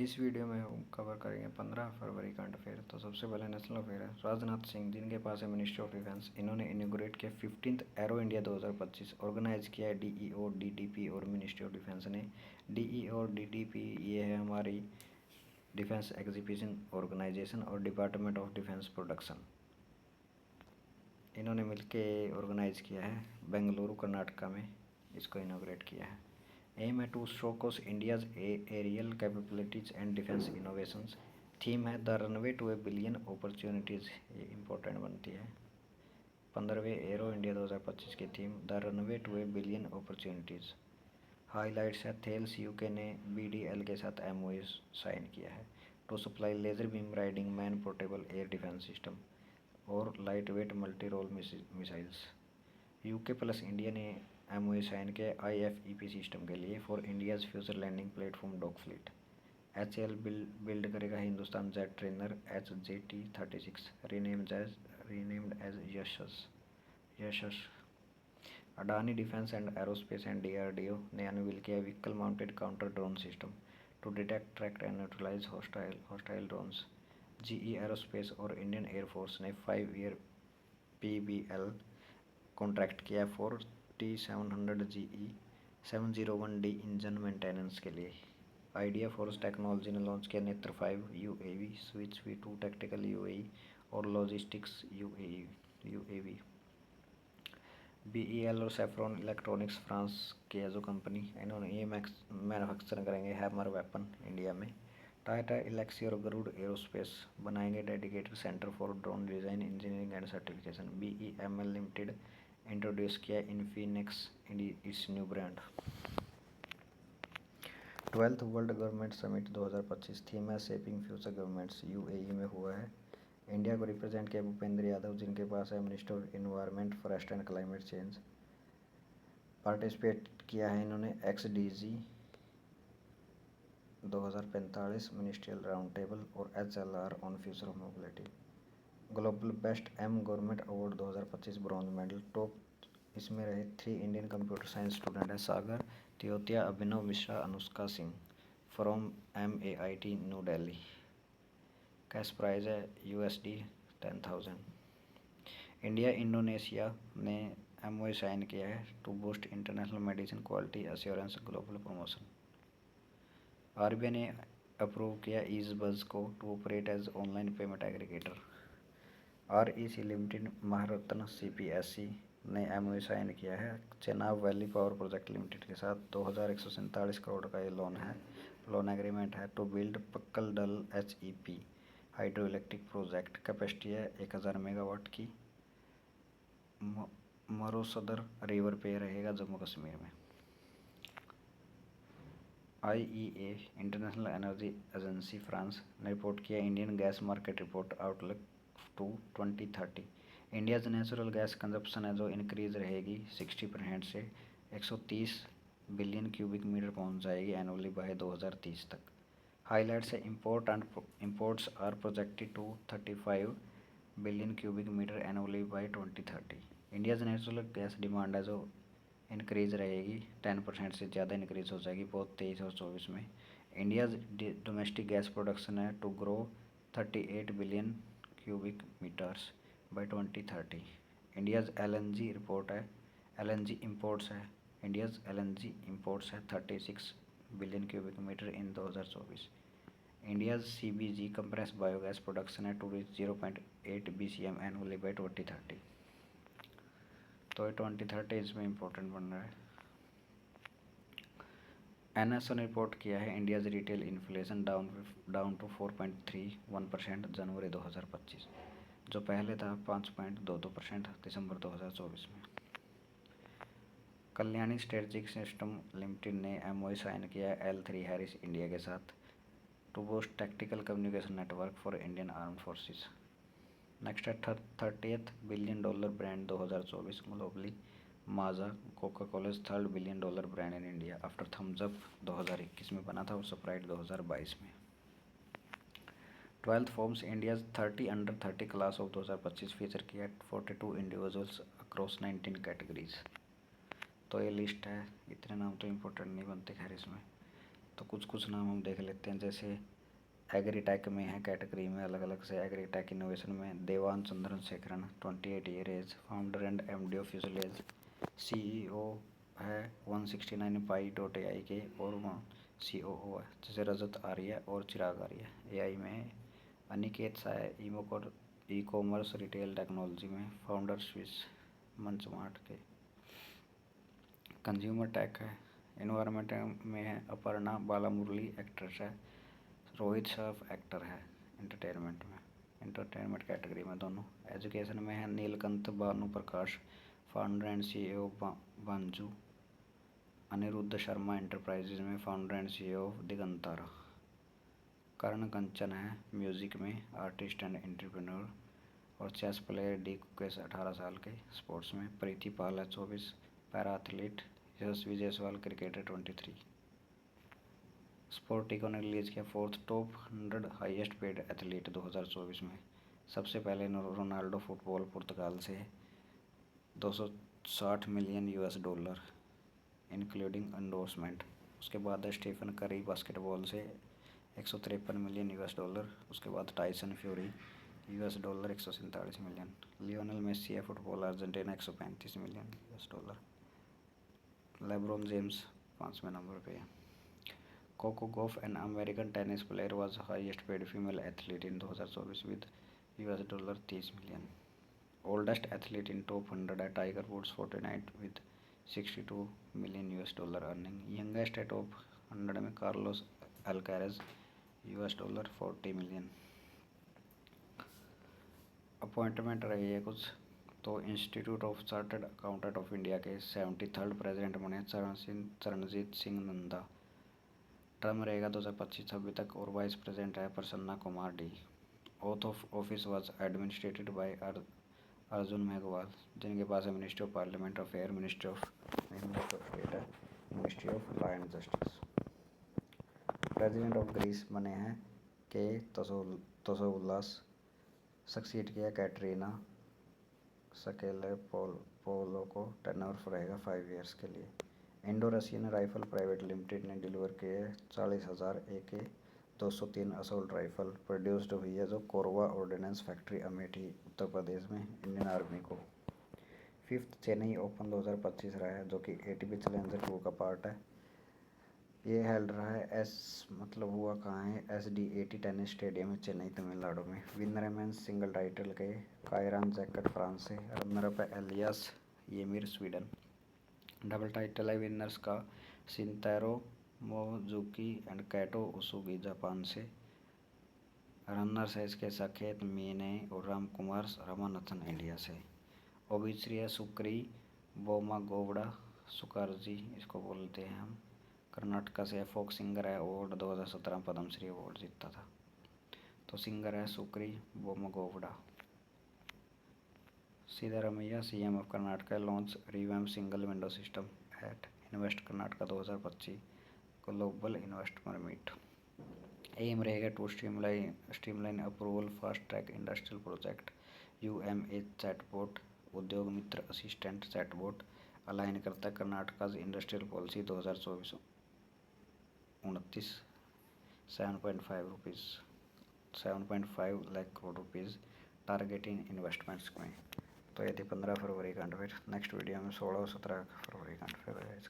इस वीडियो में हम कवर करेंगे 15 फरवरी करंट अफेयर। तो सबसे पहले नेशनल अफेयर है। राजनाथ सिंह, जिनके पास है मिनिस्ट्री ऑफ डिफेंस, इन्होंने इनोग्रेट किया 15th एरो इंडिया 2025। ऑर्गेनाइज किया है DEO, DDP और मिनिस्ट्री ऑफ डिफेंस ने। DEO और DDP ये है हमारी डिफेंस एग्जीबिशन ऑर्गेनाइजेशन और डिपार्टमेंट ऑफ डिफेंस प्रोडक्शन। इन्होंने मिलके ऑर्गेनाइज किया है बेंगलुरु कर्नाटका में, इसको इनोग्रेट किया है। एम है to showcase India's aerial capabilities and defence innovations. Theme है the runway to a billion opportunities, ये इम्पोर्टेंट बनती है। 15वें एरो इंडिया 2025 की theme the runway to a billion opportunities. Highlights है थेल्स यूके ने BDL के साथ MOU साइन किया है to supply laser beam riding man portable air defence system और light weight multi role missiles. UK plus India ने MOU sign किया IFEP system के लिए for India's future landing platform dock fleet. HAL build करेगा Hindustan jet trainer HJT-36, renamed as Yashas. Adani defence and aerospace and DRDO ने unveil किया vehicle mounted counter drone system to detect, track and neutralise hostile drones. GE aerospace और Indian air force ने 5-year PBL contract किया 4700 GE 701D engine maintenance के लिए। Idea force technology ने launch किया नेत्र 5 UAV, switch V2 tactical UAV और logistics UAV। BEL और सेफ्रॉन इलेक्ट्रॉनिक्स फ्रांस की है जो कंपनी, इन्होंने ये मैन्युफैक्चर करेंगे हैमर वेपन इंडिया में। टाटा एलेक्सी और गरुड़ एरोस्पेस बनाएंगे dedicated centre for drone design, engineering and certification. BEML limited introduce किया इन्फिनिक्स इस new brand. 12th world government summit 2025 theme है शेपिंग फ्यूचर गवर्नमेंट्स, UAE में हुआ है। इंडिया को रिप्रेजेंट किया भूपेंद्र यादव, जिनके पास है minister of environment forest and climate change. Participate किया है इन्होंने XDG 2045 मिनिस्ट्रियल राउंड टेबल और HLR on future of mobility. Global best government award 2025 bronze medal top इसमें रहे 3 इंडियन कंप्यूटर साइंस स्टूडेंट है Sagar Teotia, Abhinav Mishra, Anushka Singh from MAIT New Delhi. Cash prize है USD 10,000। India Indonesia ने MOU sign किया है to boost international medicine quality assurance global promotion. RBI ने approve किया Easebuzz को to operate as online payment aggregator. REC limited Maharatna CPSE ने MOU sign किया है Chenab valley power project limited के साथ। 2147 करोड़ का ये लोन एग्रीमेंट है to build Pakal Dul HEP hydroelectric project. Capacity है 1000 मेगावाट की। मरोसदर रिवर पे रहेगा जम्मू कश्मीर में। IEA International Energy Agency France ने रिपोर्ट किया Indian gas market report outlook to 2030। India's natural gas consumption है जो इंक्रीज रहेगी 60% से 130 बिलियन क्यूबिक मीटर पहुंच जाएगी एनुअली बाय 2030 तक। हाईलाइट्स है imports are projected to 35 billion cubic metre annually by 2030। India's natural gas demand है जो इंक्रीज़ रहेगी 10% से ज़्यादा इंक्रीज़ हो जाएगी बहुत 23 और 24 में। इंडिया डोमेस्टिक गैस प्रोडक्शन है to grow 38 billion cubic meters by 2030। India's LNG report है LNG इम्पोर्ट्स है इंडियाज़ LNG इम्पोर्ट्स है 36 billion cubic meter in 2024। India's CBG compress biogas production है to reach 0.8 BCM annually by 2030। तो 2030 इसमें important बन रहा है। NSO ने रिपोर्ट किया है India's retail inflation down to 4.31% January 2025, जो पहले था 5.22% दिसंबर 2024 में। कल्याणी स्ट्रेटजिक सिस्टम लिमिटेड ने MOU साइन किया है L3 हैरिस इंडिया के साथ to boost tactical communication network for Indian armed forces. Next है 30th billion dollar brand 2024 globally. Maaza Coca Cola's $3 billion brand in India after Thums Up 2021 में बना था और स्प्राइट 2022 में। 12th forms India's 30 under 30 class of 2025 feature किया 42 individuals across 19 categories. तो ये list है, इतने नाम तो इम्पोर्टेंट नहीं बनते खैर इसमें। तो कुछ कुछ नाम हम देख लेते हैं, जैसे एग्रीटेक में है कैटेगरी में अलग अलग से। एग्रीटेक इनोवेशन में Devan Chandran Shekharan 28 year age, founder and MD of Fuselage. CEO है 169 पाई.ai के, और COO है जैसे रजत आर्य और चिराग आर्य। AI में है Aniket Sai e commerce retail technology में, फाउंडर स्विस मंचमार्ट के। कंज्यूमर टेक है एनवायरनमेंट में है अपर्णा बालामुरली एक्ट्रेस है, रोहित शर्फ एक्टर है एंटरटेनमेंट कैटेगरी में दोनों। एजुकेशन में है Neelakantha Bhanu Prakash, founder and CEO Bhanzu. Aniruddha Sharma enterprises में, founder and CEO Digantara. Karan Kanchan है म्यूजिक में आर्टिस्ट एंड एंटरप्रेन्योर और चेस प्लेयर। डी कुकेश 18 साल के। स्पोर्ट्स में प्रीति पाल है 24, para athlete. Yashasvi Jaiswal cricketer 23। Sportico ने रिलीज किया 4th top 100 highest paid athlete 2024 में। सबसे पहले रोनाल्डो फुटबॉल पुर्तगाल से $260 मिलियन इंक्लूडिंग एंडोर्समेंट। उसके बाद स्टीफन करी बास्केटबॉल से $153 मिलियन। उसके बाद Tyson Fury $147 million. Lionel Messi है football Argentina 135 million. LeBron James 5वें नंबर पे है। Coco Gauff an American tennis player was highest paid female athlete in 2024 with $30 million. Oldest athlete in top 100 है Tiger Woods 49 with $62 million earning. Youngest है top 100 में Carlos Alcaraz $40 million. Appointment रही है कुछ तो institute of chartered accountant of India के 73rd president बने Charanjit Singh Nanda. Term रहेगा 2025-26 तक। और वाइस प्रेसिडेंट है Prasanna Kumar D. Oath of office was administered by Arjun Meghwal, जिनके पास है ministry of parliament affair, ministry of state है, ministry of law and justice. President of Greece बने हैं के तोसोउलास। सक्सीड किया कैटरीना सकेले पोलो को। टर्नओवर रहेगा 5 ईयर्स के लिए। Indo Russian rifle private limited ने डिलीवर किए 40,000 AK-203 असोल्ट राइफल। प्रोड्यूस्ड हुई है जो कोरवा ऑर्डिनेंस फैक्ट्री अमेठी उत्तर प्रदेश में इंडियन आर्मी को। 5th चेन्नई ओपन 2025 रहा है जो कि ATP चैलेंजर 2 का पार्ट है। ये हेल्ड रहा है हुआ कहाँ है SDAT टेनिस स्टेडियम है चेन्नई तमिलनाडु में। विनर है मेंस सिंगल टाइटल के कायरान जैकट फ्रांस से। रनर अप है एलियास येमिर स्वीडन। डबल टाइटल है विनर्स का शिंतारो मोजुकी एंड कैटो उसुगी जापान से। रनर्स है इसके सकेत मीने और राम कुमार रामानाथन इंडिया से। ओबिश्री है सुक्री बोमागोवड़ा सुकार्जी इसको बोलते हैं हम, कर्नाटका से। फोक सिंगर है अवार्ड 2017 पद्मश्री अवार्ड जीता था। तो सिंगर है Sukri Bommagowda. Siddaramaiah CM of Karnataka launch revamp single window system at invest Karnataka 2025 global investment meet. Aim रहेगा to streamline approval fast track industrial project. UMA chatbot Udyog Mitra assistant chatbot align करता है Karnataka industrial policy 2024-29 7.5 lakh crore rupees target in investments में। तो ये थी 15 फरवरी का। फिर next video में 16 और 17 फरवरी का। फिर करें।